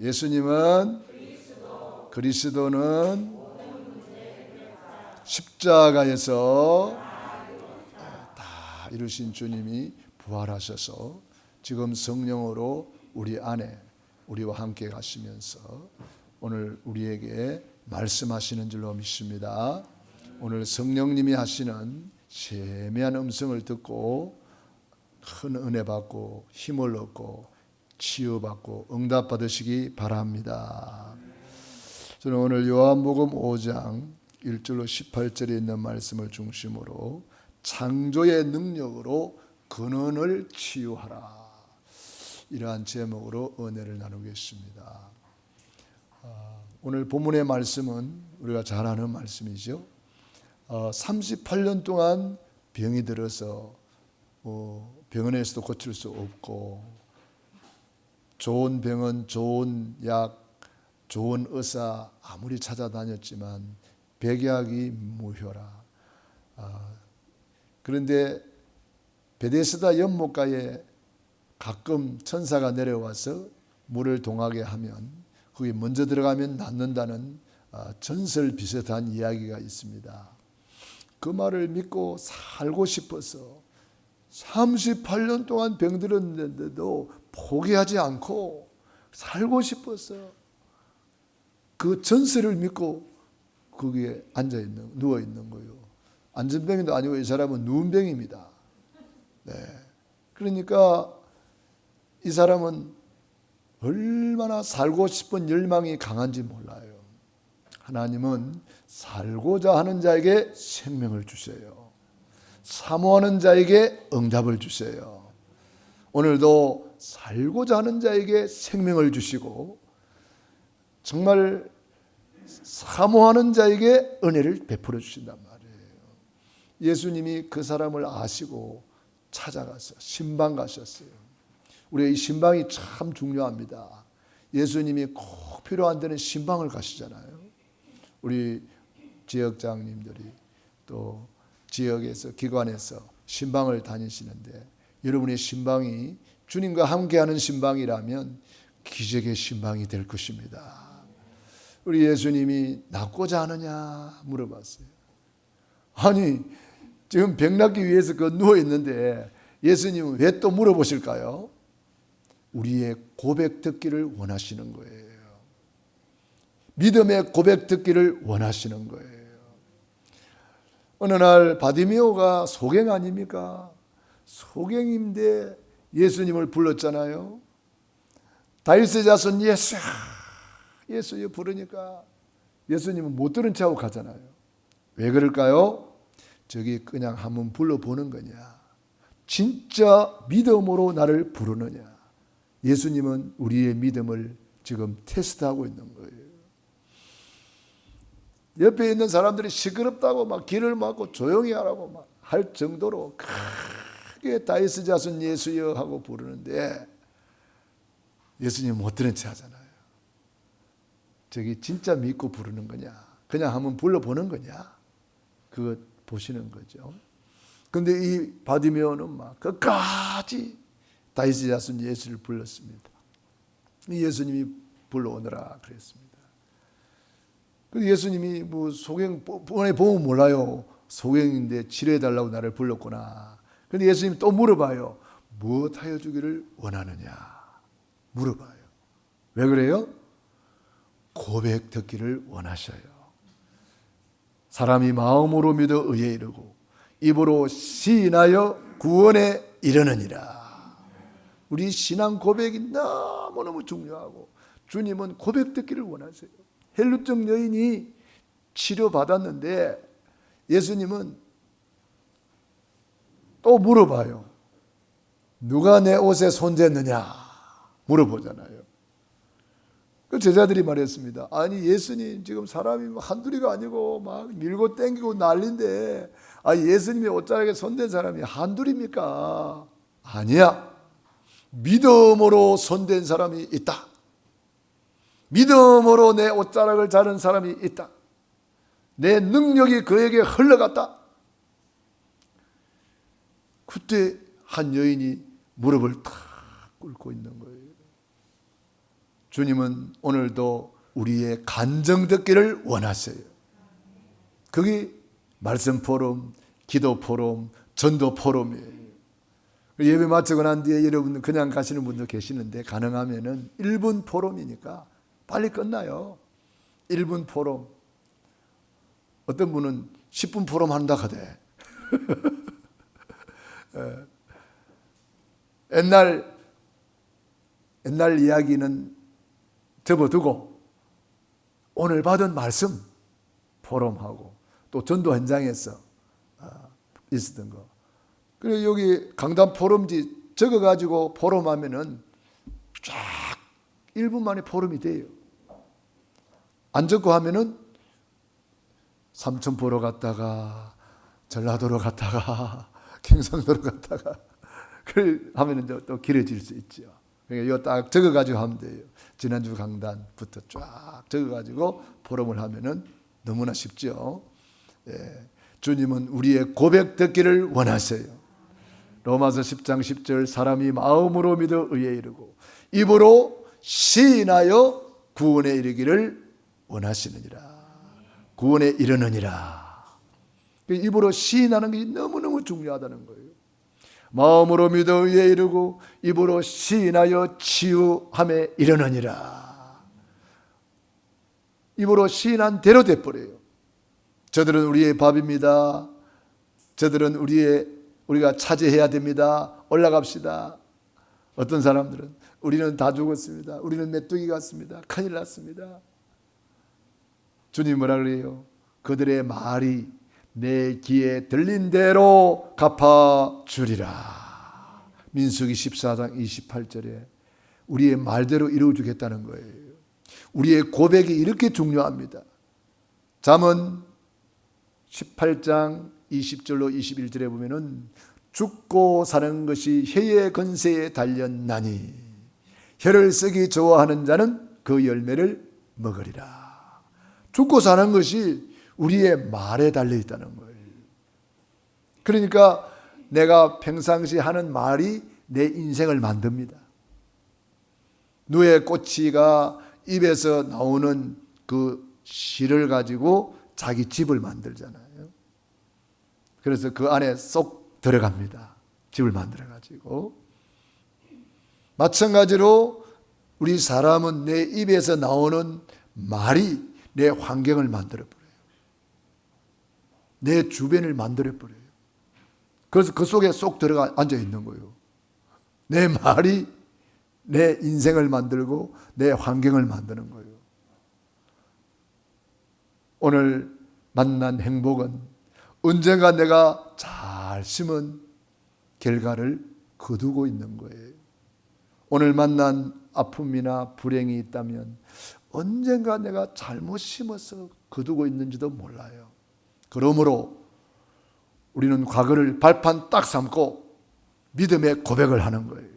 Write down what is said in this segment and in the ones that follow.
예수님은 그리스도는 십자가에서 다 이루신 주님이 부활하셔서 지금 성령으로 우리 안에 우리와 함께 가시면서 오늘 우리에게 말씀하시는 줄로 믿습니다. 오늘 성령님이 하시는 세미한 음성을 듣고 큰 은혜 받고 힘을 얻고 치유받고 응답 받으시기 바랍니다. 저는 오늘 요한복음 5장 1절로 18절에 있는 말씀을 중심으로 창조의 능력으로 근원을 치유하라, 이러한 제목으로 은혜를 나누겠습니다. 오늘 본문의 말씀은 우리가 잘 아는 말씀이죠. 38년 동안 병이 들어서 병원에서도 고칠 수 없고, 좋은 병원, 좋은 약, 좋은 의사 아무리 찾아다녔지만 백약이 무효라. 그런데 베데스다 연못가에 가끔 천사가 내려와서 물을 동하게 하면 거기 먼저 들어가면 낫는다는 전설 비슷한 이야기가 있습니다. 그 말을 믿고 살고 싶어서 38년 동안 병들었는데도 포기하지 않고 살고 싶어서 그 전설을 믿고 거기에 누워 있는 거예요. 안전병도 아니고 이 사람은 누운 병입니다. 네. 그러니까 이 사람은 얼마나 살고 싶은 열망이 강한지 몰라요. 하나님은 살고자 하는 자에게 생명을 주세요. 사모하는 자에게 응답을 주세요. 오늘도 살고자 하는 자에게 생명을 주시고 정말 사모하는 자에게 은혜를 베풀어 주신단 말이에요. 예수님이 그 사람을 아시고 찾아가서 신방 가셨어요. 우리가 이 신방이 참 중요합니다. 예수님이 꼭 필요한 데는 신방을 가시잖아요. 우리 지역장님들이 또 지역에서 기관에서 신방을 다니시는데, 여러분의 신방이 주님과 함께하는 신방이라면 기적의 신방이 될 것입니다. 우리 예수님이 낫고자 하느냐 물어봤어요. 아니 지금 병 낫기 위해서 누워 있는데 예수님은 왜 또 물어보실까요? 우리의 고백 듣기를 원하시는 거예요. 믿음의 고백 듣기를 원하시는 거예요. 어느 날 바디메오가 소경 아닙니까? 소경인데 예수님을 불렀잖아요. 다윗의 자손 예수, 예수 부르니까 예수님은 못 들은 척하고 가잖아요. 왜 그럴까요? 저기 그냥 한번 불러보는 거냐, 진짜 믿음으로 나를 부르느냐. 예수님은 우리의 믿음을 지금 테스트하고 있는 거예요. 옆에 있는 사람들이 시끄럽다고 막 길을 막고 조용히 하라고 막 할 정도로 크게 다윗의 자손 예수여 하고 부르는데 예수님 못 들은 체 하잖아요. 저기 진짜 믿고 부르는 거냐, 그냥 한번 불러보는 거냐, 그거 보시는 거죠. 그런데 이 바디메오는 막 끝까지 다윗의 자손 예수를 불렀습니다. 예수님이 불러오너라 그랬습니다. 그래서 예수님이 소경 뻔히 보면 몰라요. 소경인데 치료해달라고 나를 불렀구나. 그런데 예수님이 또 물어봐요. 무엇하여 주기를 원하느냐 물어봐요. 왜 그래요? 고백 듣기를 원하셔요. 사람이 마음으로 믿어 의에 이르고 입으로 시인하여 구원에 이르느니라. 우리 신앙 고백이 너무너무 중요하고 주님은 고백 듣기를 원하세요. 헬루증 여인이 치료받았는데 예수님은 또 물어봐요. 누가 내 옷에 손댔느냐 물어보잖아요. 그 제자들이 말했습니다. 아니 예수님 지금 사람이 한둘이가 아니고 막 밀고 땡기고 난리인데 예수님의 옷자락에 손댄 사람이 한둘입니까? 아니야. 믿음으로 손댄 사람이 있다. 믿음으로 내 옷자락을 자른 사람이 있다. 내 능력이 그에게 흘러갔다. 그때 한 여인이 무릎을 탁 꿇고 있는 거예요. 주님은 오늘도 우리의 간증 듣기를 원하세요. 그게 말씀 포럼, 기도 포럼, 전도 포럼이에요. 예배 마치고 난 뒤에 여러분 그냥 가시는 분도 계시는데 가능하면은 1분 포럼이니까 빨리 끝나요. 1분 포럼. 어떤 분은 10분 포럼 한다 하대. 옛날 이야기는 접어두고 오늘 받은 말씀 포럼하고 또 전도 현장에서 있었던 거. 그리고 여기 강단 포럼지 적어가지고 포럼하면은 쫙 1분 만에 포럼이 돼요. 안 적고 하면은 삼천 보러 갔다가 전라도로 갔다가 경상도로 갔다가 그걸 하면은 또 길어질 수 있죠. 그러니까 이거 딱 적어가지고 하면 돼요. 지난주 강단부터 쫙 적어가지고 포럼을 하면은 너무나 쉽죠. 예. 주님은 우리의 고백 듣기를 원하세요. 로마서 10장 10절 사람이 마음으로 믿어 의에 이르고 입으로 시인하여 구원에 이르기를 원하시느니라. 구원에 이르느니라. 입으로 시인하는 게 너무너무 중요하다는 거예요. 마음으로 믿어 의에 이르고 입으로 시인하여 치유함에 이르느니라. 입으로 시인한 대로 돼버려요. 저들은 우리의 밥입니다. 저들은 우리가 차지해야 됩니다. 올라갑시다. 어떤 사람들은 우리는 다 죽었습니다. 우리는 메뚜기 같습니다. 큰일 났습니다. 주님 뭐라 그래요? 그들의 말이 내 귀에 들린 대로 갚아주리라. 민수기 14장 28절에 우리의 말대로 이루어주겠다는 거예요. 우리의 고백이 이렇게 중요합니다. 잠언 18장 20절로 21절에 보면은 죽고 사는 것이 혀의 건세에 달렸나니 혀를 쓰기 좋아하는 자는 그 열매를 먹으리라. 죽고 사는 것이 우리의 말에 달려 있다는 거예요. 그러니까 내가 평상시 하는 말이 내 인생을 만듭니다. 누에 꼬치가 입에서 나오는 그 실을 가지고 자기 집을 만들잖아요. 그래서 그 안에 쏙 들어갑니다. 집을 만들어 가지고. 마찬가지로 우리 사람은 내 입에서 나오는 말이 내 환경을 만들어 버려요. 내 주변을 만들어 버려요. 그래서 그 속에 쏙 들어가 앉아 있는 거예요. 내 말이 내 인생을 만들고 내 환경을 만드는 거예요. 오늘 만난 행복은 언젠가 내가 잘 심은 결과를 거두고 있는 거예요. 오늘 만난 아픔이나 불행이 있다면 언젠가 내가 잘못 심어서 거두고 있는지도 몰라요. 그러므로 우리는 과거를 발판 딱 삼고 믿음의 고백을 하는 거예요.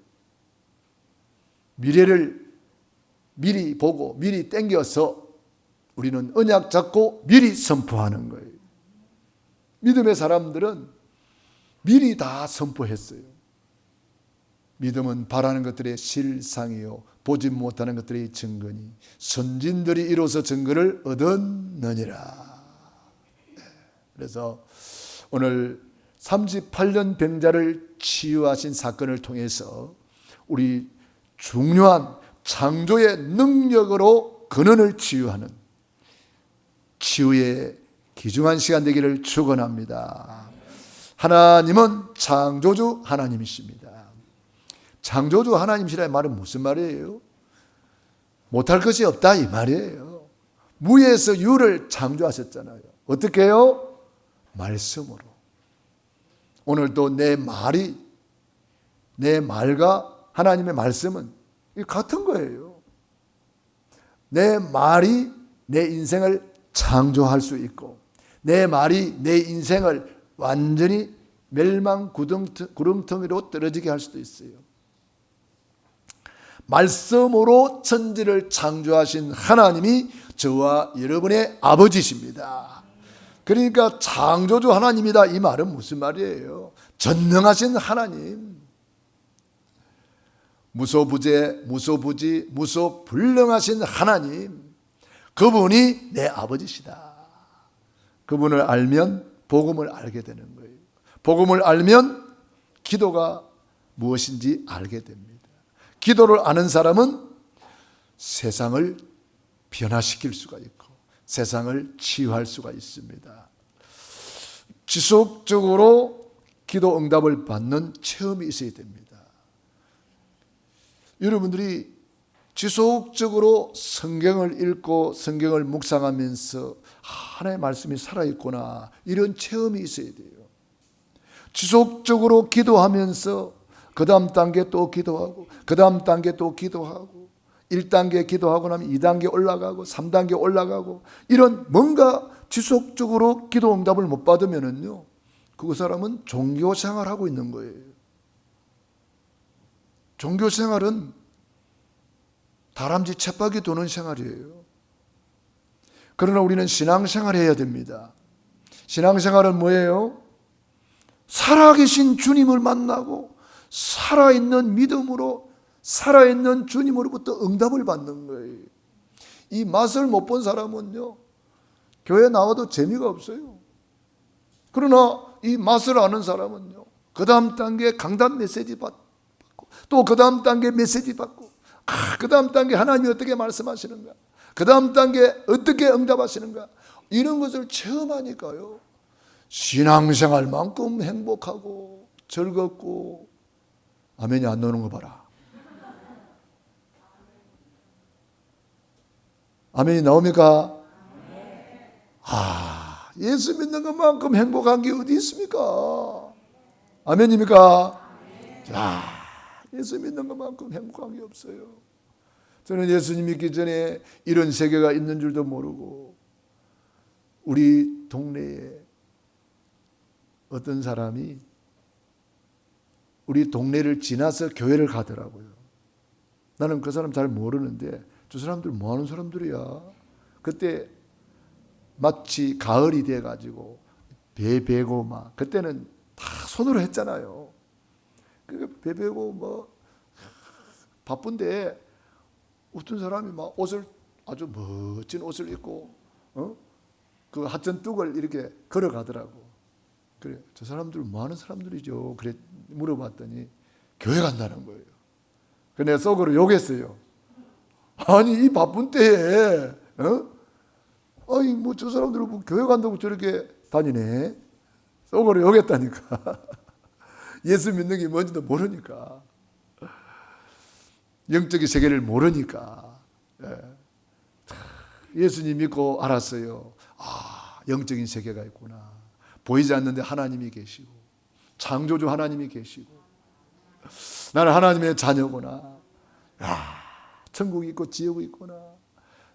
미래를 미리 보고 미리 땡겨서 우리는 언약 잡고 미리 선포하는 거예요. 믿음의 사람들은 미리 다 선포했어요. 믿음은 바라는 것들의 실상이요 보지 못하는 것들의 증거니 선진들이 이로써 증거를 얻었느니라. 그래서 오늘 38년 병자를 치유하신 사건을 통해서 우리 중요한 창조의 능력으로 근원을 치유하는 치유의 귀중한 시간 되기를 축원합니다. 하나님은 창조주 하나님이십니다. 창조주 하나님이시라는 말은 무슨 말이에요? 못할 것이 없다 이 말이에요. 무에서 유를 창조하셨잖아요. 어떻게 해요? 말씀으로. 오늘도 내 말과 하나님의 말씀은 같은 거예요. 내 말이 내 인생을 창조할 수 있고 내 말이 내 인생을 완전히 멸망 구렁텅이로 떨어지게 할 수도 있어요. 말씀으로 천지를 창조하신 하나님이 저와 여러분의 아버지십니다. 그러니까 창조주 하나님이다 이 말은 무슨 말이에요? 전능하신 하나님. 무소부재, 무소부지, 무소불능하신 하나님, 그분이 내 아버지시다. 그분을 알면 복음을 알게 되는 거예요. 복음을 알면 기도가 무엇인지 알게 됩니다. 기도를 아는 사람은 세상을 변화시킬 수가 있고 세상을 치유할 수가 있습니다. 지속적으로 기도 응답을 받는 체험이 있어야 됩니다. 여러분들이 지속적으로 성경을 읽고 성경을 묵상하면서 하나님의 말씀이 살아있구나, 이런 체험이 있어야 돼요. 지속적으로 기도하면서 그 다음 단계 또 기도하고 그 다음 단계 또 기도하고 1단계 기도하고 나면 2단계 올라가고 3단계 올라가고, 이런 뭔가 지속적으로 기도 응답을 못 받으면은요, 그 사람은 종교 생활하고 있는 거예요. 종교 생활은 다람쥐 쳇바퀴 도는 생활이에요. 그러나 우리는 신앙생활을 해야 됩니다. 신앙생활은 뭐예요? 살아계신 주님을 만나고 살아있는 믿음으로 살아있는 주님으로부터 응답을 받는 거예요. 이 맛을 못 본 사람은요, 교회 나와도 재미가 없어요. 그러나 이 맛을 아는 사람은요, 그 다음 단계 강단 메시지 받고 또 그 다음 단계 메시지 받고, 그 다음 단계 하나님이 어떻게 말씀하시는가, 그 다음 단계 어떻게 응답하시는가, 이런 것을 체험하니까요, 신앙생활만큼 행복하고 즐겁고. 아멘이 안 나오는 거 봐라. 아멘이 나옵니까? 예수 믿는 것만큼 행복한 게 어디 있습니까? 아멘입니까? 자, 예수 믿는 것만큼 행복한 게 없어요. 저는 예수님 믿기 전에 이런 세계가 있는 줄도 모르고, 우리 동네에 어떤 사람이 우리 동네를 지나서 교회를 가더라고요. 나는 그 사람 잘 모르는데, 저 사람들 뭐 하는 사람들이야? 그때 마치 가을이 돼가지고 배 베고 막, 그때는 다 손으로 했잖아요. 배 베고 뭐 바쁜데 어떤 사람이 막 옷을, 아주 멋진 옷을 입고 그 하천 뚝을 이렇게 걸어가더라고. 그래, 저 사람들 뭐 하는 사람들이죠? 그래 물어봤더니 교회 간다는 거예요. 그래 내가 속으로 욕했어요. 아니 이 바쁜 때에 아니 뭐 저 사람들 뭐 교회 간다고 저렇게 다니네. 속으로 욕했다니까. 예수 믿는 게 뭔지도 모르니까, 영적인 세계를 모르니까. 예수님 믿고 알았어요. 영적인 세계가 있구나. 보이지 않는데 하나님이 계시고 창조주 하나님이 계시고 나는 하나님의 자녀구나. 천국이 있고 지옥이 있구나.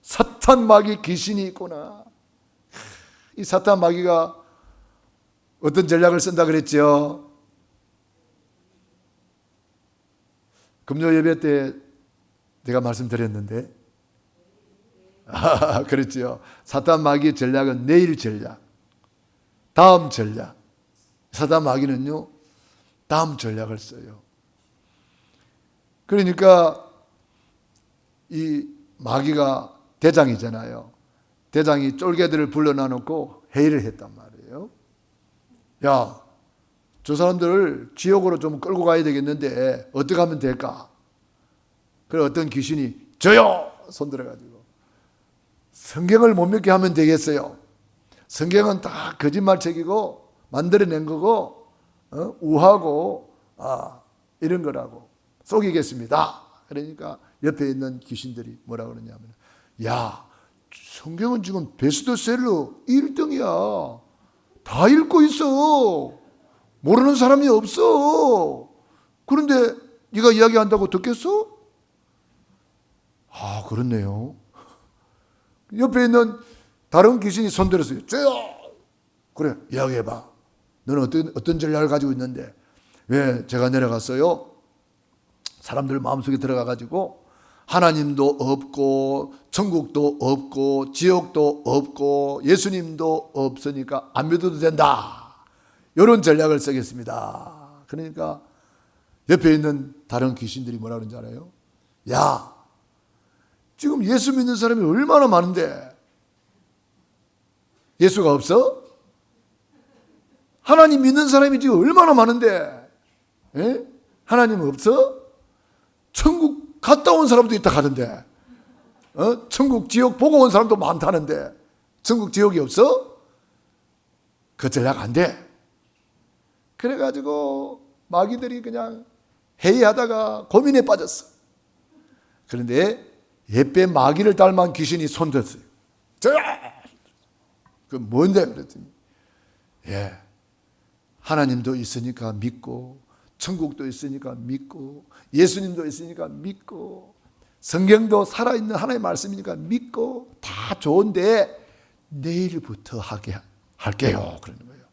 사탄 마귀 귀신이 있구나. 이 사탄 마귀가 어떤 전략을 쓴다 그랬죠? 금요 예배 때 내가 말씀드렸는데, 그렇죠. 사탄 마귀의 전략은 내일 전략, 다음 전략. 사탄 마귀는요, 다음 전략을 써요. 그러니까 이 마귀가 대장이잖아요. 대장이 쫄개들을 불러놔놓고 회의를 했단 말이에요. 야, 저 사람들을 지옥으로 좀 끌고 가야 되겠는데 어떻게 하면 될까? 그래 어떤 귀신이 저요! 손들어가지고 성경을 못 믿게 하면 되겠어요. 성경은 다 거짓말책이고 만들어낸 거고 우하고 이런 거라고 속이겠습니다. 그러니까 옆에 있는 귀신들이 뭐라 그러냐면, 야, 성경은 지금 베스트셀러 1등이야. 다 읽고 있어. 모르는 사람이 없어. 그런데 네가 이야기한다고 듣겠어? 그렇네요. 옆에 있는 다른 귀신이 손들었어요. 저요. 그래, 이야기해봐. 너는 어떤 전략을 가지고 있는데 왜 제가 내려갔어요? 사람들 마음속에 들어가가지고 하나님도 없고 천국도 없고 지옥도 없고 예수님도 없으니까 안 믿어도 된다. 이런 전략을 쓰겠습니다. 그러니까 옆에 있는 다른 귀신들이 뭐라 그러는지 알아요? 야, 지금 예수 믿는 사람이 얼마나 많은데 예수가 없어? 하나님 믿는 사람이 지금 얼마나 많은데 하나님 없어? 천국 갔다 온 사람도 있다 하던데 천국 지옥 보고 온 사람도 많다는데 천국 지옥이 없어? 그 전략 안 돼. 그래가지고 마귀들이 그냥 회의하다가 고민에 빠졌어. 그런데 옛배 마귀를 닮은 귀신이 손댔어요. 그 뭔데? 그랬더니 하나님도 있으니까 믿고 천국도 있으니까 믿고 예수님도 있으니까 믿고 성경도 살아있는 하나님의 말씀이니까 믿고 다 좋은데 내일부터 하게 할게요. 그러는 거예요.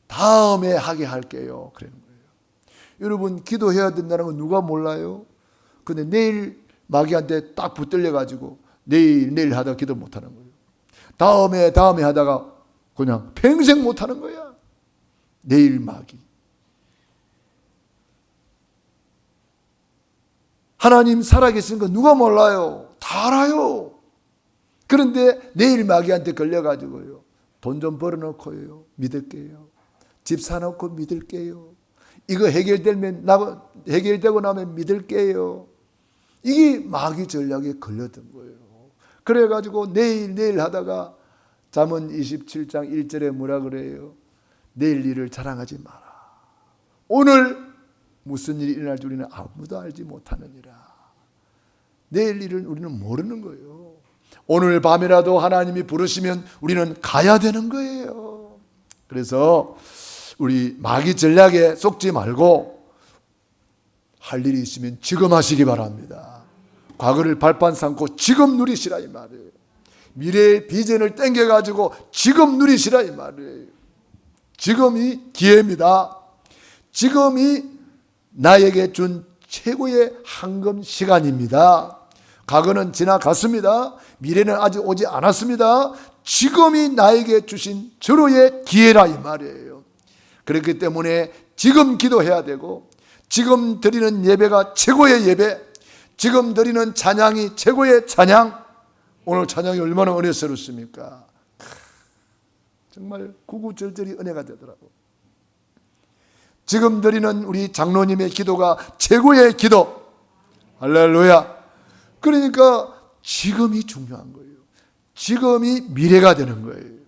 다음에 하게 할게요. 그러는 거예요. 여러분 기도해야 된다는 건 누가 몰라요? 근데 내일 마귀한테 딱 붙들려 가지고 내일 하다가 기도 못하는 거예요. 다음에 하다가 그냥 평생 못하는 거야. 내일 마귀. 하나님 살아계신 거 누가 몰라요? 다 알아요. 그런데 내일 마귀한테 걸려가지고요. 돈 좀 벌어놓고요. 믿을게요. 집 사놓고 믿을게요. 이거 해결되고 나면 믿을게요. 이게 마귀 전략에 걸렸던 거예요. 그래가지고 내일 하다가 잠언 27장 1절에 뭐라 그래요? 내일 일을 자랑하지 마라. 오늘 무슨 일이 일어날 줄 우리는 아무도 알지 못하느니라. 내일 일은 우리는 모르는 거예요. 오늘 밤이라도 하나님이 부르시면 우리는 가야 되는 거예요. 그래서 우리 마귀 전략에 속지 말고 할 일이 있으면 지금 하시기 바랍니다. 과거를 발판 삼고 지금 누리시라 이 말이에요. 미래의 비전을 땡겨가지고 지금 누리시라 이 말이에요. 지금이 기회입니다. 지금이 나에게 준 최고의 황금 시간입니다. 과거는 지나갔습니다. 미래는 아직 오지 않았습니다. 지금이 나에게 주신 절호의 기회라 이 말이에요. 그렇기 때문에 지금 기도해야 되고 지금 드리는 예배가 최고의 예배, 지금 드리는 찬양이 최고의 찬양. 오늘 찬양이 얼마나 은혜스럽습니까? 정말 구구절절이 은혜가 되더라고요. 지금 드리는 우리 장로님의 기도가 최고의 기도. 할렐루야. 그러니까 지금이 중요한 거예요. 지금이 미래가 되는 거예요.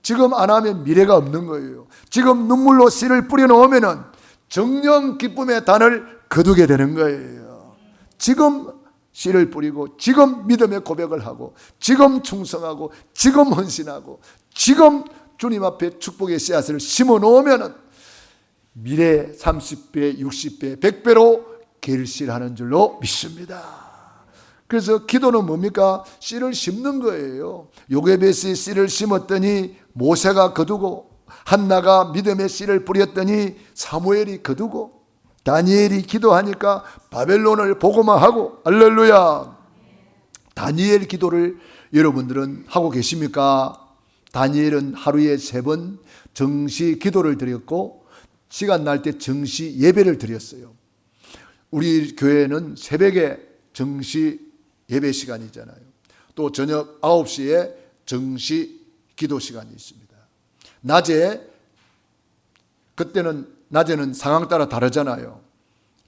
지금 안 하면 미래가 없는 거예요. 지금 눈물로 씨를 뿌려놓으면 정령 기쁨의 단을 거두게 되는 거예요. 지금 씨를 뿌리고 지금 믿음의 고백을 하고 지금 충성하고 지금 헌신하고 지금 주님 앞에 축복의 씨앗을 심어 놓으면 미래 30배, 60배, 100배로 결실하는 줄로 믿습니다. 그래서 기도는 뭡니까? 씨를 심는 거예요. 요게벳이 씨를 심었더니 모세가 거두고, 한나가 믿음의 씨를 뿌렸더니 사무엘이 거두고, 다니엘이 기도하니까 바벨론을 보고만 하고. 할렐루야. 다니엘 기도를 여러분들은 하고 계십니까? 다니엘은 하루에 3번 정시 기도를 드렸고 시간 날 때 정시 예배를 드렸어요. 우리 교회는 새벽에 정시 예배 시간이잖아요. 또 저녁 9시에 정시 기도 시간이 있습니다. 낮에는 상황 따라 다르잖아요.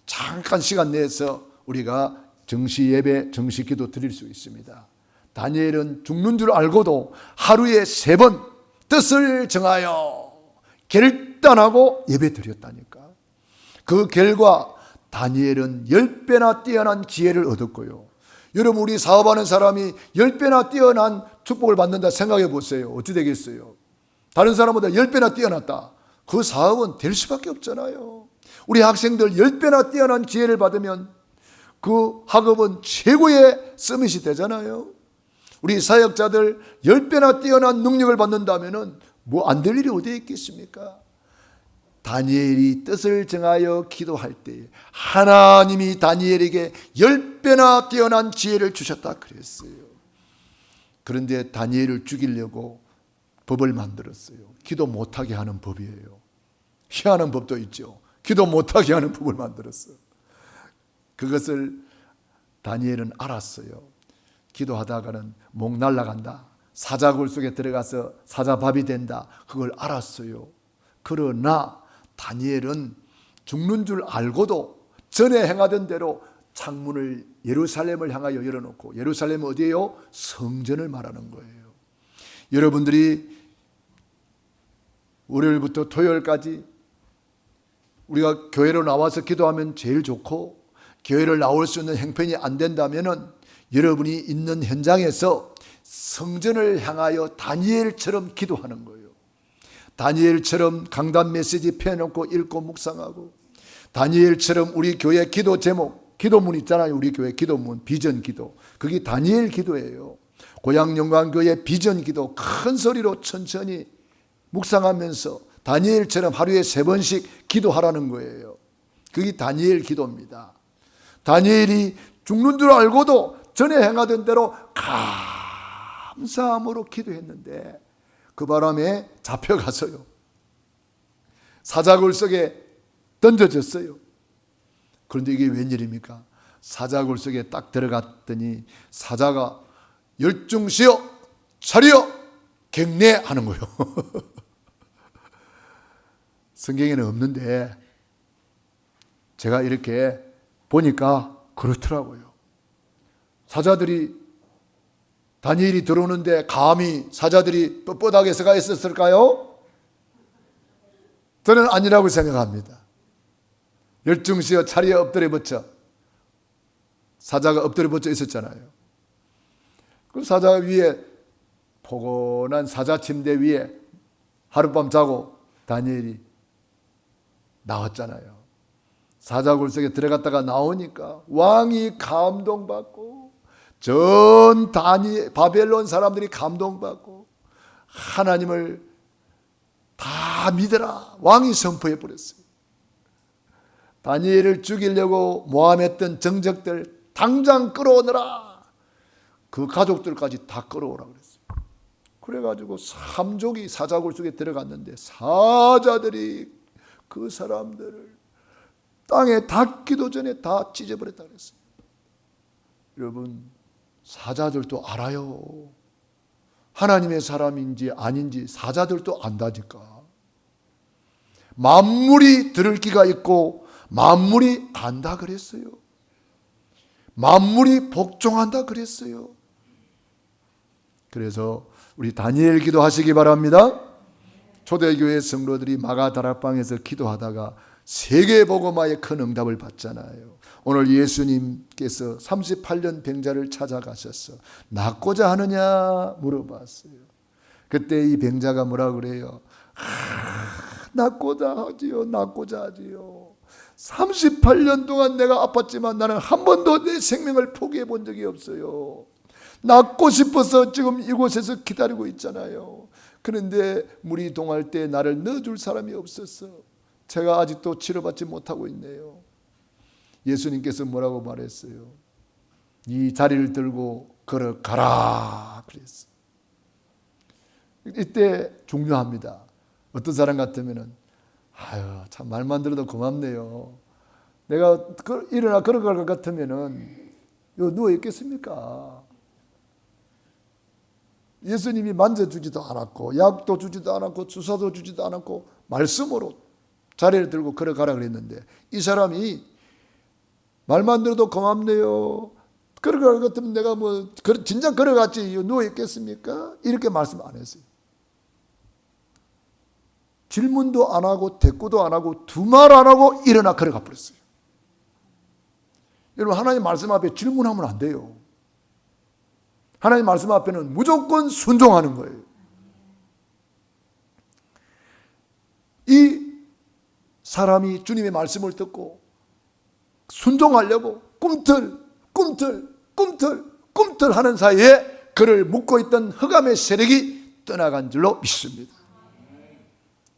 잠깐 시간 내서 우리가 정시 예배, 정시 기도 드릴 수 있습니다. 다니엘은 죽는 줄 알고도 하루에 3번 뜻을 정하여 결단하고 예배 드렸다니까. 그 결과 다니엘은 10배나 뛰어난 지혜를 얻었고요. 여러분, 우리 사업하는 사람이 10배나 뛰어난 축복을 받는다 생각해 보세요. 어찌 되겠어요? 다른 사람보다 10배나 뛰어났다. 그 사업은 될 수밖에 없잖아요. 우리 학생들 10배나 뛰어난 지혜를 받으면 그 학업은 최고의 서밋이 되잖아요. 우리 사역자들 10배나 뛰어난 능력을 받는다면 뭐 안 될 일이 어디에 있겠습니까? 다니엘이 뜻을 정하여 기도할 때 하나님이 다니엘에게 10배나 뛰어난 지혜를 주셨다 그랬어요. 그런데 다니엘을 죽이려고 법을 만들었어요. 기도 못하게 하는 법이에요. 희한한 법도 있죠. 기도 못하게 하는 법을 만들었어. 그것을 다니엘은 알았어요. 기도하다가는 목 날아간다, 사자굴 속에 들어가서 사자밥이 된다, 그걸 알았어요. 그러나 다니엘은 죽는 줄 알고도 전에 행하던 대로 창문을 예루살렘을 향하여 열어놓고, 예루살렘은 어디예요? 성전을 말하는 거예요. 여러분들이 월요일부터 토요일까지 우리가 교회로 나와서 기도하면 제일 좋고, 교회를 나올 수 있는 형편이 안 된다면은 여러분이 있는 현장에서 성전을 향하여 다니엘처럼 기도하는 거예요. 다니엘처럼 강단 메시지 펴놓고 읽고 묵상하고, 다니엘처럼 우리 교회 기도 제목, 기도문 있잖아요. 우리 교회 기도문, 비전 기도. 그게 다니엘 기도예요. 고향영광교회 비전 기도 큰 소리로 천천히 묵상하면서 다니엘처럼 하루에 3번씩 기도하라는 거예요. 그게 다니엘 기도입니다. 다니엘이 죽는 줄 알고도 전에 행하던 대로 감사함으로 기도했는데 그 바람에 잡혀가서요, 사자굴 속에 던져졌어요. 그런데 이게 웬일입니까? 사자굴 속에 딱 들어갔더니 사자가 열중시여 차려 경례하는 거예요. 성경에는 없는데 제가 이렇게 보니까 그렇더라고요. 사자들이, 다니엘이 들어오는데 감히 사자들이 뻣뻣하게 서가 있었을까요? 저는 아니라고 생각합니다. 열중시어 차려 엎드려 벗쳐, 사자가 엎드려 벗쳐 있었잖아요. 그 사자 위에, 포근한 사자 침대 위에 하룻밤 자고 다니엘이 나왔잖아요. 사자굴 속에 들어갔다가 나오니까 왕이 감동받고 전 바벨론 사람들이 감동받고 하나님을 다 믿어라, 왕이 선포해 버렸어요. 다니엘을 죽이려고 모함했던 정적들 당장 끌어오너라, 그 가족들까지 다 끌어오라 그랬어요. 그래가지고 3족이 사자굴 속에 들어갔는데 사자들이 그 사람들을 땅에 닿기도 전에 다 찢어버렸다 그랬어요. 여러분, 사자들도 알아요. 하나님의 사람인지 아닌지 사자들도 안다니까. 만물이 들을 귀가 있고 만물이 안다 그랬어요. 만물이 복종한다 그랬어요. 그래서 우리 다니엘 기도하시기 바랍니다. 초대교회 성도들이 마가다락방에서 기도하다가 세계복음화에 큰 응답을 받잖아요. 오늘 예수님께서 38년 병자를 찾아가셔서 낫고자 하느냐 물어봤어요. 그때 이 병자가 뭐라 그래요? 낫고자 하지요, 낫고자 하지요. 38년 동안 내가 아팠지만 나는 한 번도 내 생명을 포기해 본 적이 없어요. 낫고 싶어서 지금 이곳에서 기다리고 있잖아요. 그런데 물이 동할 때 나를 넣어줄 사람이 없었어. 제가 아직도 치료받지 못하고 있네요. 예수님께서 뭐라고 말했어요? 이 자리를 들고 걸어가라 그랬어요. 이때 중요합니다. 어떤 사람 같으면은 아유, 참 말만 들어도 고맙네요. 내가 일어나 걸어갈 것 같으면은 누워 있겠습니까? 예수님이 만져주지도 않았고 약도 주지도 않았고 주사도 주지도 않았고 말씀으로 자리를 들고 걸어가라 그랬는데 이 사람이 말만 들어도 고맙네요. 걸어갈 것 같으면 내가 진짜 걸어갔지 누워 있겠습니까? 이렇게 말씀 안 했어요. 질문도 안 하고 대꾸도 안 하고 두 말 안 하고 일어나 걸어가 버렸어요. 여러분, 하나님 말씀 앞에 질문하면 안 돼요. 하나님 말씀 앞에는 무조건 순종하는 거예요. 이 사람이 주님의 말씀을 듣고 순종하려고 꿈틀 하는 사이에 그를 묶고 있던 흑암의 세력이 떠나간 줄로 믿습니다.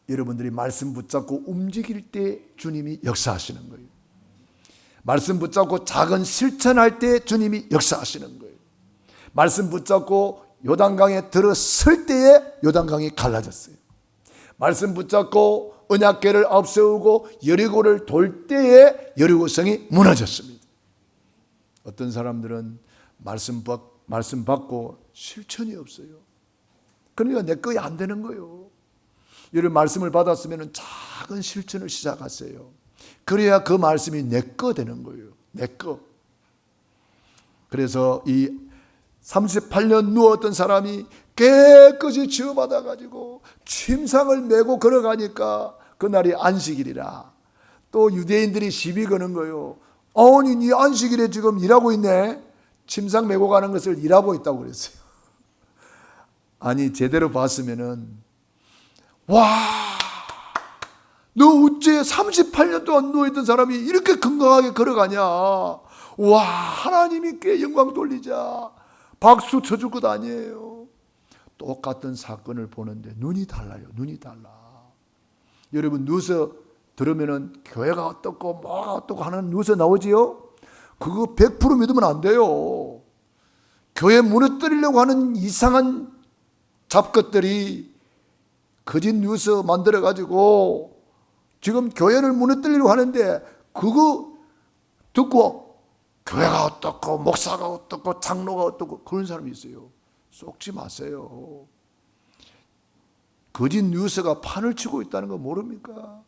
여러분들이 말씀 붙잡고 움직일 때 주님이 역사하시는 거예요. 말씀 붙잡고 작은 실천할 때 주님이 역사하시는 거예요. 말씀 붙잡고 요단강에 들어설 때에 요단강이 갈라졌어요. 말씀 붙잡고 언약궤를 앞세우고 여리고를 돌 때에 여리고성이 무너졌습니다. 어떤 사람들은 말씀 받고 실천이 없어요. 그러니까 내 거에 안 되는 거예요. 여러분 말씀을 받았으면 작은 실천을 시작하세요. 그래야 그 말씀이 내 거 되는 거예요. 내 거. 그래서 이 38년 누웠던 사람이 깨끗이 치유받아가지고 침상을 메고 걸어가니까 그날이 안식일이라 또 유대인들이 시비 거는 거예요. 아니 네 안식일에 지금 일하고 있네. 침상 메고 가는 것을 일하고 있다고 그랬어요. 아니 제대로 봤으면은 와, 너 어째 38년 동안 누워있던 사람이 이렇게 건강하게 걸어가냐. 와, 하나님이 꽤 영광 돌리자. 박수 쳐줄 것 아니에요. 똑같은 사건을 보는데 눈이 달라요. 눈이 달라. 여러분 뉴스 들으면은 교회가 어떻고 뭐가 어떻고 하는 뉴스 나오지요? 그거 100% 믿으면 안 돼요. 교회 무너뜨리려고 하는 이상한 잡것들이 거짓 뉴스 만들어가지고 지금 교회를 무너뜨리려고 하는데 그거 듣고 교회가 어떻고 목사가 어떻고 장로가 어떻고 그런 사람이 있어요. 속지 마세요. 거짓 뉴스가 판을 치고 있다는 거 모릅니까?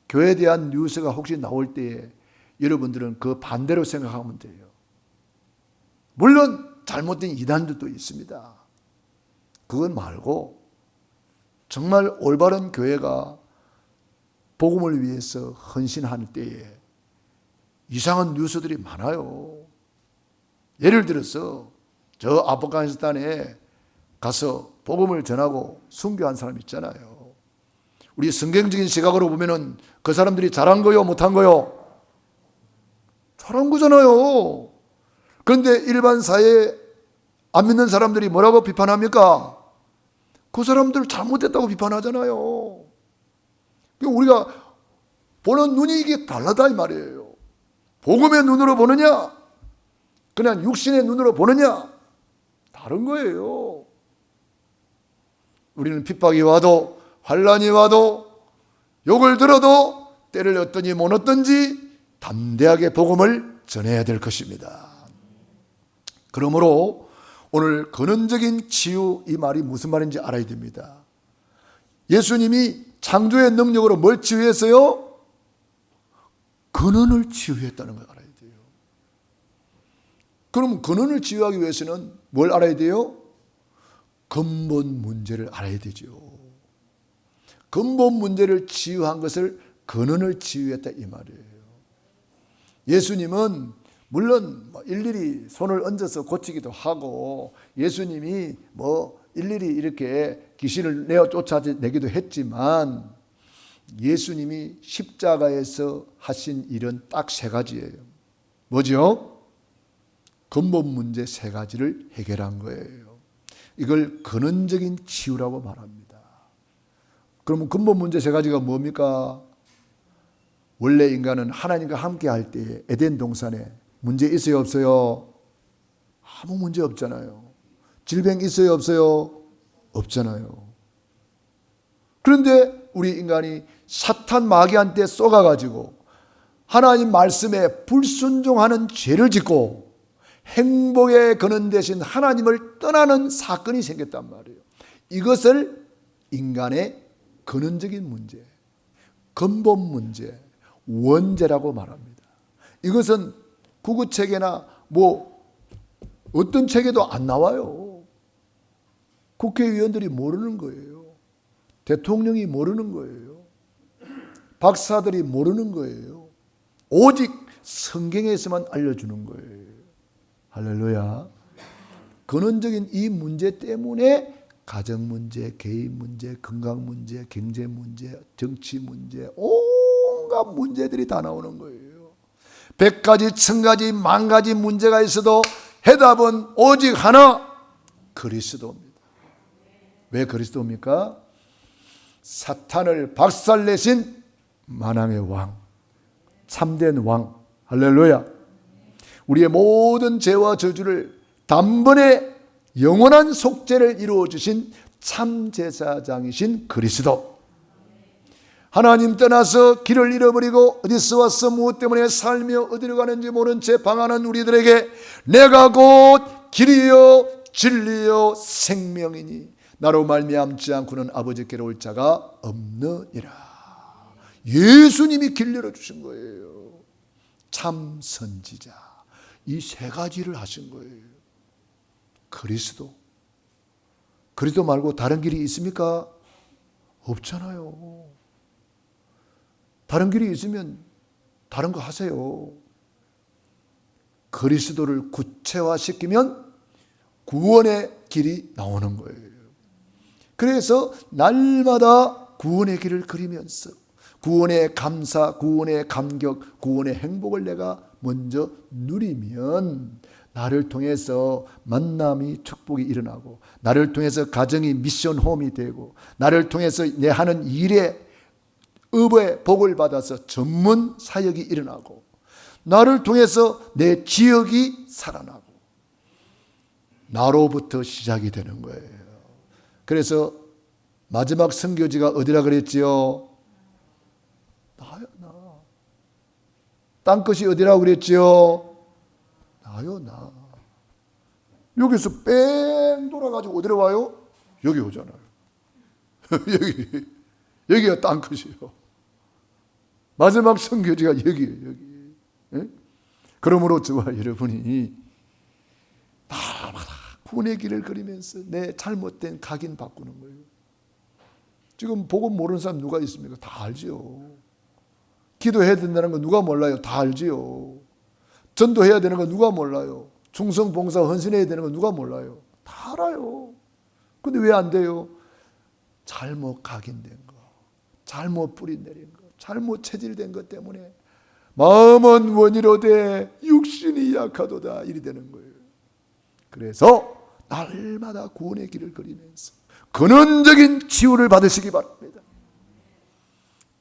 교회에 대한 뉴스가 혹시 나올 때에 여러분들은 그 반대로 생각하면 돼요. 물론 잘못된 이단들도 있습니다. 그건 말고 정말 올바른 교회가 복음을 위해서 헌신할 때에 이상한 뉴스들이 많아요. 예를 들어서 저 아프가니스탄에 가서 복음을 전하고 순교한 사람 있잖아요. 우리 성경적인 시각으로 보면은 그 사람들이 잘한 거요, 못한 거요? 잘한 거잖아요. 그런데 일반 사회에 안 믿는 사람들이 뭐라고 비판합니까? 그 사람들 잘못했다고 비판하잖아요. 우리가 보는 눈이 이게 다르다 이 말이에요. 복음의 눈으로 보느냐, 그냥 육신의 눈으로 보느냐, 다른 거예요. 우리는 핍박이 와도 환난이 와도 욕을 들어도 때를 얻든지 못 얻든지 담대하게 복음을 전해야 될 것입니다. 그러므로 오늘 근원적인 치유 이 말이 무슨 말인지 알아야 됩니다. 예수님이 창조의 능력으로 뭘 치유했어요? 근원을 치유했다는 걸 알아야 돼요. 그럼 근원을 치유하기 위해서는 뭘 알아야 돼요? 근본 문제를 알아야 되죠. 근본 문제를 치유한 것을 근원을 치유했다 이 말이에요. 예수님은 물론 일일이 손을 얹어서 고치기도 하고 예수님이 일일이 이렇게 귀신을 내어 쫓아내기도 했지만 예수님이 십자가에서 하신 일은 딱 세 가지예요. 뭐죠? 근본 문제 세 가지를 해결한 거예요. 이걸 근원적인 치유라고 말합니다. 그러면 근본 문제 세 가지가 뭡니까? 원래 인간은 하나님과 함께 할 때 에덴 동산에 문제 있어요, 없어요? 아무 문제 없잖아요. 질병 있어요, 없어요? 없잖아요. 그런데 우리 인간이 사탄 마귀한테 쏘가가지고 하나님 말씀에 불순종하는 죄를 짓고 행복의 근원 대신 하나님을 떠나는 사건이 생겼단 말이에요. 이것을 인간의 근원적인 문제, 근본 문제, 원죄라고 말합니다. 이것은 구구책에나 어떤 책에도 안 나와요. 국회의원들이 모르는 거예요. 대통령이 모르는 거예요. 박사들이 모르는 거예요. 오직 성경에서만 알려주는 거예요. 할렐루야. 근원적인 이 문제 때문에 가정 문제, 개인 문제, 건강 문제, 경제 문제, 정치 문제, 온갖 문제들이 다 나오는 거예요. 100가지, 1000가지, 10,000가지 문제가 있어도 해답은 오직 하나, 그리스도입니다. 왜 그리스도입니까? 사탄을 박살내신 만왕의 왕, 참된 왕, 할렐루야. 우리의 모든 죄와 저주를 단번에 영원한 속죄를 이루어 주신 참 제사장이신 그리스도. 하나님 떠나서 길을 잃어버리고 어디서 와서 무엇 때문에 살며 어디로 가는지 모른 채 방황하는 우리들에게 내가 곧 길이요 진리요 생명이니 나로 말미암지 않고는 아버지께로 올 자가 없느니라. 예수님이 길 열어주신 거예요. 참 선지자. 이 세 가지를 하신 거예요. 그리스도 말고 다른 길이 있습니까? 없잖아요. 다른 길이 있으면 다른 거 하세요. 그리스도를 구체화시키면 구원의 길이 나오는 거예요. 그래서 날마다 구원의 길을 그리면서 구원의 감사, 구원의 감격, 구원의 행복을 내가 먼저 누리면 나를 통해서 만남이 축복이 일어나고 나를 통해서 가정이 미션 홈이 되고 나를 통해서 내 하는 일에 의의 복을 받아서 전문 사역이 일어나고 나를 통해서 내 지역이 살아나고 나로부터 시작이 되는 거예요. 그래서 마지막 선교지가 어디라 그랬지요? 나요, 나. 땅끝이 어디라고 그랬지요? 나요, 나. 여기서 뺑 돌아가지고 어디로 와요? 여기 오잖아요. 여기가 땅끝이요. 마지막 선교지가 여기예요, 여기. 예? 그러므로 저와 여러분이 날마다 구원의 길을 그리면서 내 잘못된 각인 바꾸는 거예요. 지금 복음 모르는 사람 누가 있습니까? 다 알지요. 기도해야 된다는 거 누가 몰라요? 다 알지요. 전도해야 되는 거 누가 몰라요? 충성, 봉사, 헌신해야 되는 거 누가 몰라요? 다 알아요. 근데 왜 안 돼요? 잘못 각인된 거, 잘못 뿌리 내린 거, 잘못 체질된 것 때문에 마음은 원이로되 육신이 약하도다 이리 되는 거예요. 그래서 날마다 구원의 길을 그리면서 근원적인 치유를 받으시기 바랍니다.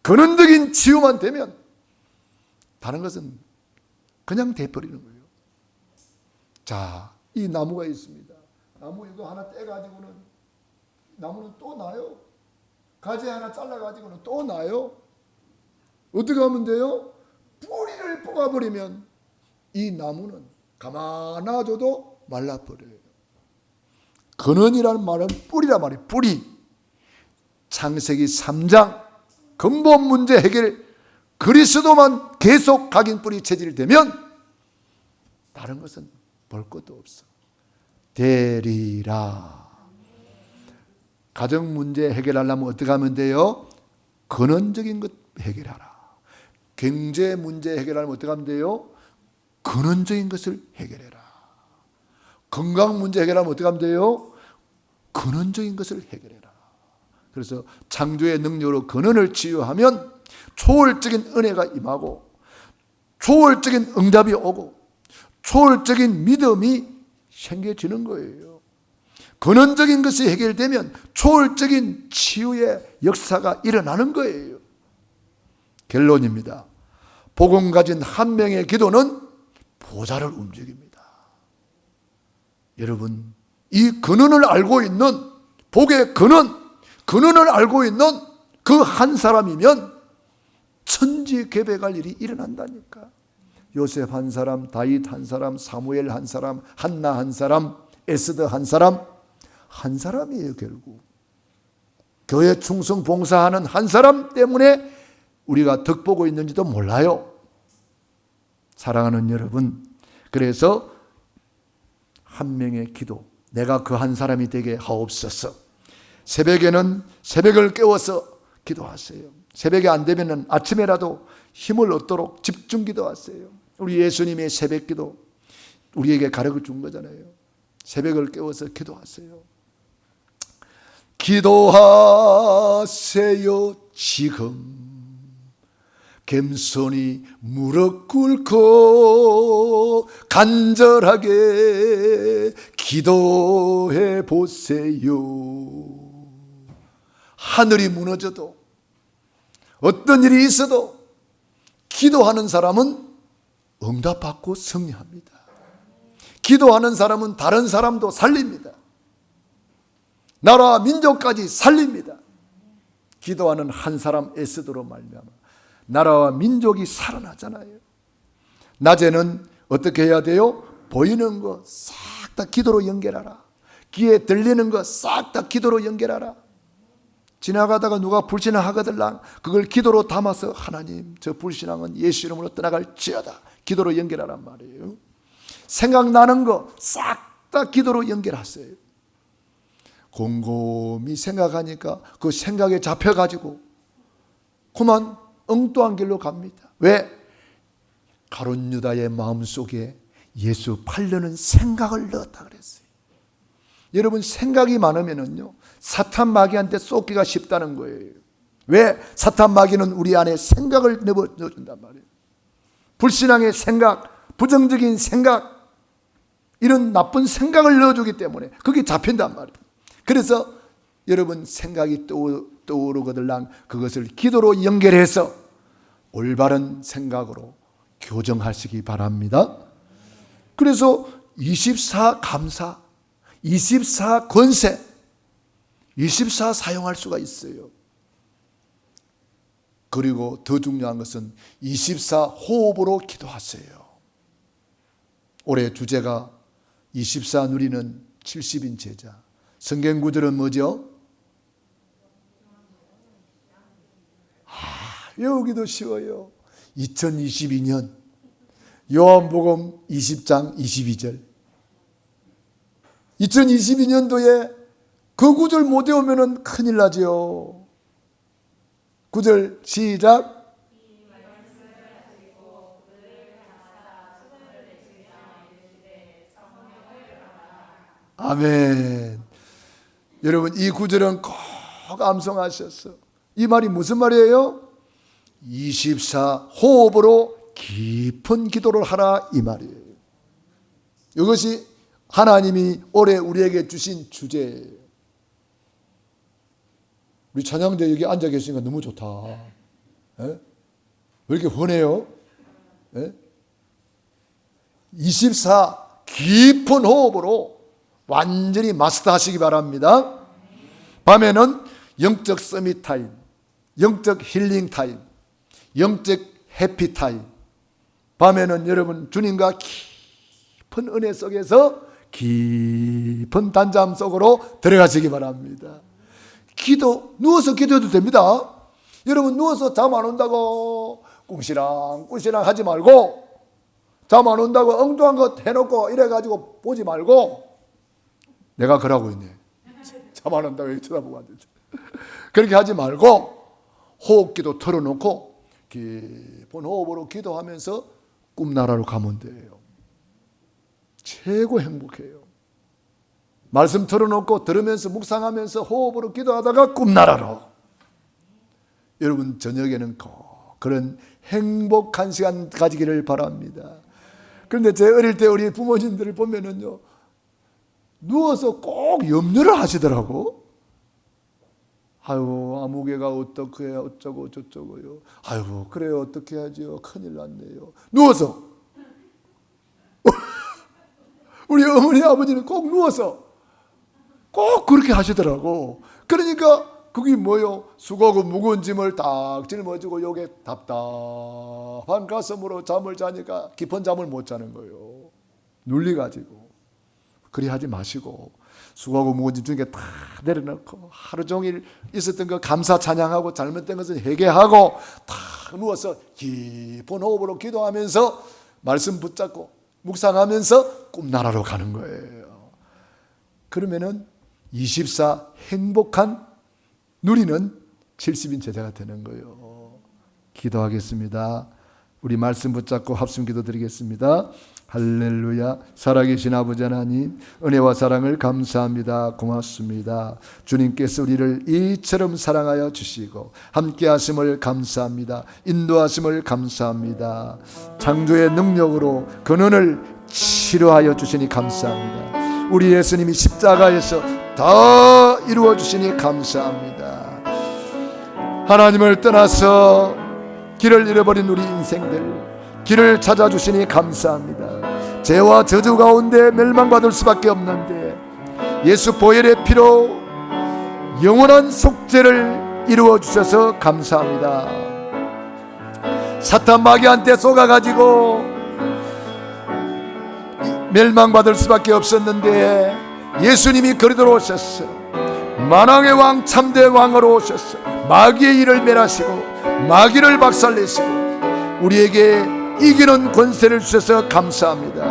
근원적인 치유만 되면 다른 것은 그냥 돼버리는 거예요. 자, 이 나무가 있습니다. 나무 이거 하나 떼가지고는 나무는 또 나요. 가지 하나 잘라가지고는 또 나요. 어떻게 하면 돼요? 뿌리를 뽑아버리면 이 나무는 가만 놔줘도 말라버려요. 근원이라는 말은 뿌리란 말이에요. 뿌리. 창세기 3장 근본 문제 해결 그리스도만 계속 각인 뿌리 체질되면 다른 것은 볼 것도 없어. 되리라. 가정 문제 해결하려면 어떻게 하면 돼요? 근원적인 것 해결하라. 경제 문제 해결하려면 어떻게 하면 돼요? 근원적인 것을 해결해라. 건강 문제 해결하면 어떻게 하면 돼요? 근원적인 것을 해결해라. 그래서 창조의 능력으로 근원을 치유하면 초월적인 은혜가 임하고 초월적인 응답이 오고 초월적인 믿음이 생겨지는 거예요. 근원적인 것이 해결되면 초월적인 치유의 역사가 일어나는 거예요. 결론입니다. 복음 가진 한 명의 기도는 보좌를 움직입니다. 여러분, 이 근원을 알고 있는 복의 근원을 알고 있는 그 한 사람이면 천지개벽할 일이 일어난다니까. 요셉 한 사람, 다윗 한 사람, 사무엘 한 사람, 한나 한 사람, 에스더 한 사람이에요. 결국 교회 충성 봉사하는 한 사람 때문에 우리가 덕보고 있는지도 몰라요. 사랑하는 여러분, 그래서 한 명의 기도, 내가 그 한 사람이 되게 하옵소서. 새벽에는 새벽을 깨워서 기도하세요. 새벽에 안 되면 아침에라도 힘을 얻도록 집중 기도하세요. 우리 예수님의 새벽 기도 우리에게 가르쳐 준 거잖아요. 새벽을 깨워서 기도하세요. 기도하세요 지금 겸손히 무릎 꿇고 간절하게 기도해 보세요. 하늘이 무너져도 어떤 일이 있어도 기도하는 사람은 응답받고 승리합니다. 기도하는 사람은 다른 사람도 살립니다. 나라 민족까지 살립니다. 기도하는 한 사람 에스더로 말미암아 나라와 민족이 살아나잖아요. 낮에는 어떻게 해야 돼요? 보이는 거 싹 다 기도로 연결하라. 귀에 들리는 거 싹 다 기도로 연결하라. 지나가다가 누가 불신앙하거들랑 그걸 기도로 담아서 하나님 저 불신앙은 예수 이름으로 떠나갈지어다. 기도로 연결하란 말이에요. 생각나는 거 싹 다 기도로 연결하세요. 곰곰이 생각하니까 그 생각에 잡혀가지고 그만 엉뚱한 길로 갑니다. 왜? 가룟 유다의 마음속에 예수 팔려는 생각을 넣었다 그랬어요. 여러분 생각이 많으면은요 사탄 마귀한테 쏟기가 쉽다는 거예요. 왜? 사탄 마귀는 우리 안에 생각을 넣어준단 말이에요. 불신앙의 생각, 부정적인 생각, 이런 나쁜 생각을 넣어주기 때문에 그게 잡힌단 말이에요. 그래서 여러분 생각이 떠오르거들랑 그것을 기도로 연결해서 올바른 생각으로 교정하시기 바랍니다. 그래서 24 감사, 24 권세, 24 사용할 수가 있어요. 그리고 더 중요한 것은 24 호흡으로 기도하세요. 올해 주제가 24 누리는 70인 제자. 성경 구절은 뭐죠? 외우기도 쉬워요. 2022년 요한복음 20장 22절. 2022년도에 그 구절 못 외우면 큰일 나죠. 구절 시작. 아멘. 여러분 이 구절은 꼭 암송하셨어. 이 말이 무슨 말이에요? 24 호흡으로 깊은 기도를 하라 이 말이에요. 이것이 하나님이 올해 우리에게 주신 주제예요. 우리 찬양대 여기 앉아 계시니까 너무 좋다. 에? 왜 이렇게 훤해요? 에? 24 깊은 호흡으로 완전히 마스터하시기 바랍니다. 밤에는 영적 서밋 타임, 영적 힐링 타임, 영적 해피 타임. 밤에는 여러분 주님과 깊은 은혜 속에서 깊은 단잠 속으로 들어가시기 바랍니다. 기도, 누워서 기도해도 됩니다. 여러분 누워서 잠 안 온다고 꿍시랑 꿍시랑 하지 말고, 잠 안 온다고 엉뚱한 거 해놓고 이래가지고 보지 말고, 내가 그러고 있네. 잠 안 온다고 이렇게 쳐다보고 앉았지. 그렇게 하지 말고 호흡기도 털어놓고 깊은 호흡으로 기도하면서 꿈나라로 가면 돼요. 최고 행복해요. 말씀 틀어놓고 들으면서 묵상하면서 호흡으로 기도하다가 꿈나라로. 여러분 저녁에는 꼭 그런 행복한 시간 가지기를 바랍니다. 그런데 제 어릴 때 우리 부모님들을 보면은요, 누워서 꼭 염려를 하시더라고. 아유, 아무개가 어떻게 어쩌고 저쩌고요. 아유, 그래요, 어떻게 하죠? 큰일 났네요. 누워서. 우리 어머니 아버지는 꼭 누워서 꼭 그렇게 하시더라고. 그러니까 그게 뭐요? 수고하고 무거운 짐을 딱 짊어지고 요게 답답한 가슴으로 잠을 자니까 깊은 잠을 못 자는 거예요. 눌려가지고. 그리 하지 마시고 수고하고 무거운 짐 중에 다 내려놓고 하루 종일 있었던 거 감사 찬양하고 잘못된 것은 회개하고 다 누워서 깊은 호흡으로 기도하면서 말씀 붙잡고 묵상하면서 꿈나라로 가는 거예요. 그러면은 24 행복한 누리는 70인 제자가 되는 거예요. 기도하겠습니다. 우리 말씀 붙잡고 합심 기도 드리겠습니다. 할렐루야. 살아계신 아버지 하나님, 은혜와 사랑을 감사합니다. 고맙습니다. 주님께서 우리를 이처럼 사랑하여 주시고 함께 하심을 감사합니다. 인도하심을 감사합니다. 창조의 능력으로 근원을 치료하여 주시니 감사합니다. 우리 예수님이 십자가에서 다 이루어 주시니 감사합니다. 하나님을 떠나서 길을 잃어버린 우리 인생들, 길을 찾아주시니 감사합니다. 죄와 저주 가운데 멸망받을 수밖에 없는데 예수 보혈의 피로 영원한 속죄를 이루어 주셔서 감사합니다. 사탄 마귀한테 속아가지고 멸망받을 수밖에 없었는데 예수님이 거리도록 오셨어. 만왕의 왕 참된 왕으로 오셨어. 마귀의 일을 멸하시고 마귀를 박살내시고 우리에게 이기는 권세를 주셔서 감사합니다.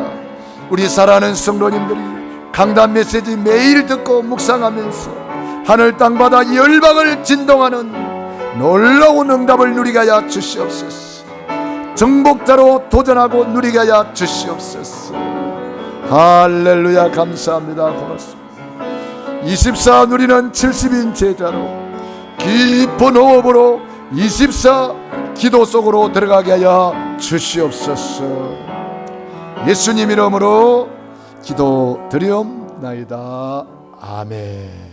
우리 사랑하는 성도님들이 강단 메시지 매일 듣고 묵상하면서 하늘 땅바다 열방을 진동하는 놀라운 응답을 누리게 하여 주시옵소서. 정복자로 도전하고 누리게 하여 주시옵소서. 할렐루야. 감사합니다. 고맙습니다. 24 누리는 70인 제자로 깊은 호흡으로 24 기도 속으로 들어가게 하여 주시옵소서. 예수님 이름으로 기도 드리옵나이다. 아멘.